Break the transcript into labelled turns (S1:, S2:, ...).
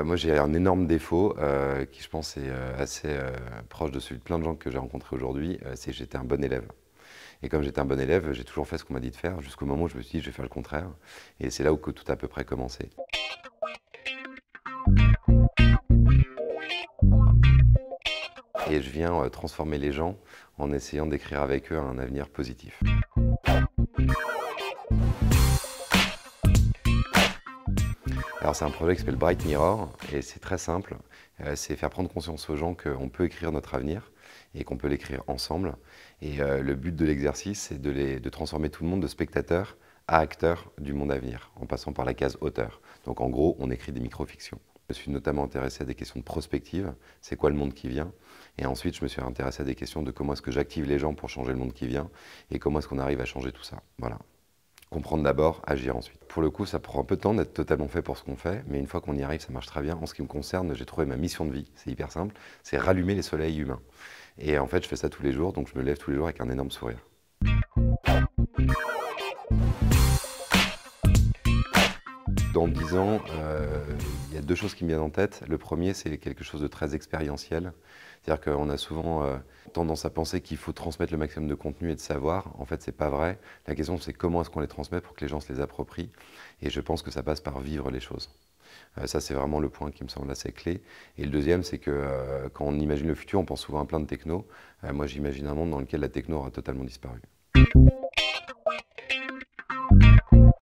S1: Moi, j'ai un énorme défaut qui, je pense, est assez proche de celui de plein de gens que j'ai rencontrés aujourd'hui, c'est que j'étais un bon élève. Et comme j'étais un bon élève, j'ai toujours fait ce qu'on m'a dit de faire, jusqu'au moment où je me suis dit, je vais faire le contraire. Et c'est là où que tout a à peu près commencé. Et je viens transformer les gens en essayant d'écrire avec eux un avenir positif. Alors c'est un projet qui s'appelle Bright Mirror et c'est très simple. C'est faire prendre conscience aux gens qu'on peut écrire notre avenir et qu'on peut l'écrire ensemble. Et le but de l'exercice, c'est de transformer tout le monde de spectateur à acteur du monde à venir, en passant par la case auteur. Donc en gros, on écrit des micro-fictions. Je me suis notamment intéressé à des questions de prospective, c'est quoi le monde qui vient? Et ensuite, je me suis intéressé à des questions de comment est-ce que j'active les gens pour changer le monde qui vient et comment est-ce qu'on arrive à changer tout ça. Voilà. Comprendre d'abord, agir ensuite. Pour le coup, ça prend un peu de temps d'être totalement fait pour ce qu'on fait, mais une fois qu'on y arrive, ça marche très bien. En ce qui me concerne, j'ai trouvé ma mission de vie, c'est hyper simple, c'est rallumer les soleils humains. Et en fait, je fais ça tous les jours, donc je me lève tous les jours avec un énorme sourire. Dans 10 ans, il y a deux choses qui me viennent en tête. Le premier, c'est quelque chose de très expérientiel. C'est-à-dire qu'on a souvent tendance à penser qu'il faut transmettre le maximum de contenu et de savoir. En fait, c'est pas vrai. La question, c'est comment est-ce qu'on les transmet pour que les gens se les approprient. Et je pense que ça passe par vivre les choses. Ça, c'est vraiment le point qui me semble assez clé. Et le deuxième, c'est que quand on imagine le futur, on pense souvent à plein de techno. Moi, j'imagine un monde dans lequel la techno aura totalement disparu.